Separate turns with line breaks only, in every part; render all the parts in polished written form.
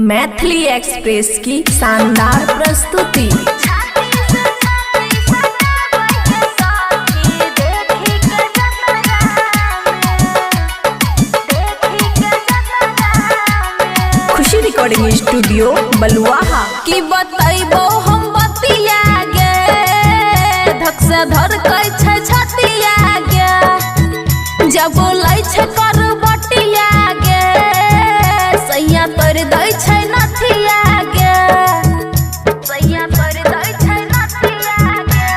Maithili express की शानदार प्रस्तुति। खुशी रिकॉर्डिंग स्टूडियो बलुआहा।
की बतैबो हम बतिया गे धक से धर कै छै छतिया गे जब बोलै छै कर बटिया गे सैया तोर दै छै नथिया गे सैया तोर दै छै नथिया गे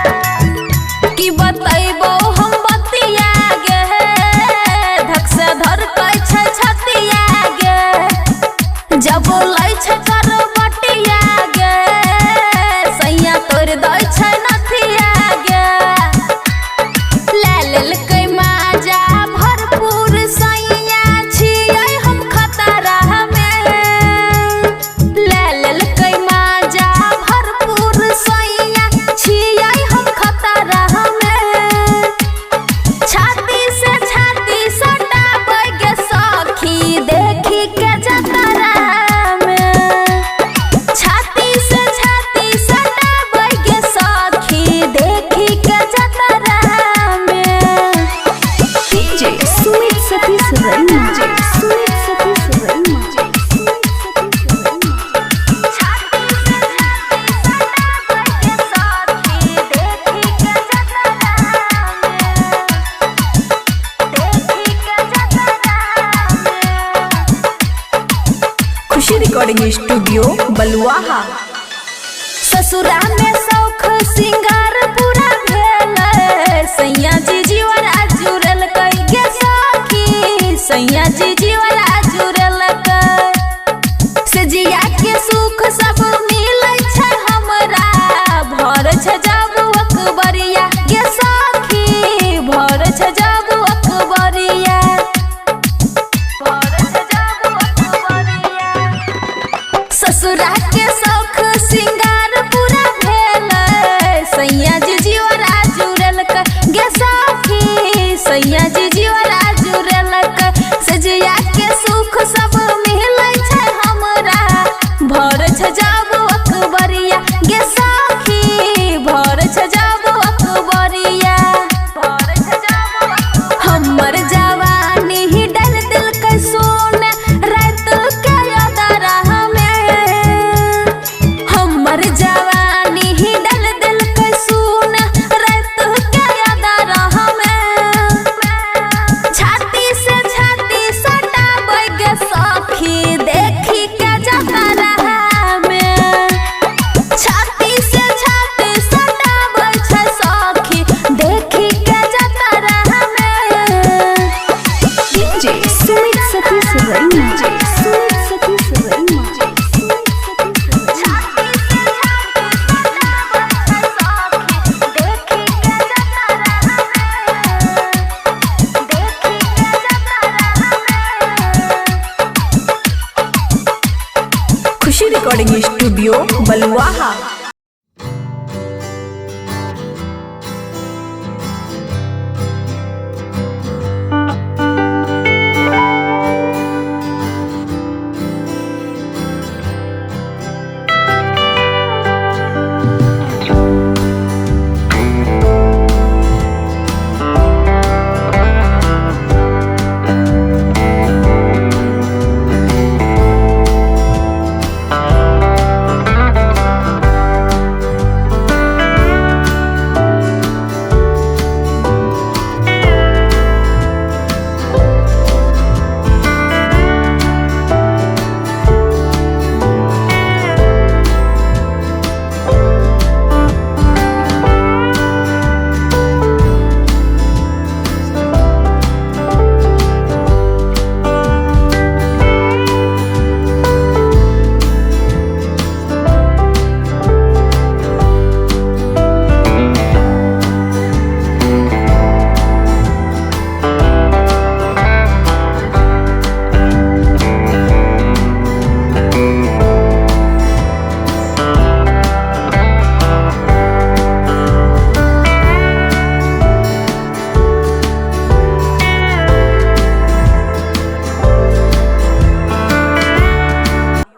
की बतैबो हम बतिया गे धक से धर कै छै छतिया गे जब बोलै छै कर बटिया गे सैया तोर दै छै नथिया गे ले लेलकै माजा भरपूर सैया छियै हम खतरा में ले लेलकै माजा भरपूर सैया छियै हम खतरा में छाती से छाती सटाबै गे सखी देखी के जतरा
खुशी रिकॉर्डिंग स्टूडियो बलुआहा।
ससुरा में शौख सिंगार पूरा भेल सैया जी जीवरा जुड़ल कई गे सखी सैया जी जीवरा जुड़ल से जिया के सुख सब मिलै छै हमरा भर छै जब अकबरिया गे सखी भर छै जब अकबरिया ससुरा के शौख सिंगार पूरा भेल सैया जी जीवरा जुड़ल गे सखी सैया जी जीवरा जुड़ल से जिया के सुख सब मिलै छै हमरा भर छै जब अकबरिया गे सखी भर छै जब अकबरिया हमर जवानी ही डल दिल के सोने रात के अदरा हमर जवानी ही डल दिल के सुन रात के अदरा में छाती से छाती सटाबै गे सखी देखी के जतरा में छाती से छाती सटाबै छै सखी देखी के जतरा में
डीजे सुमित सतीश रैना। खुशी रिकॉर्डिंग स्टूडियो बलुआहा।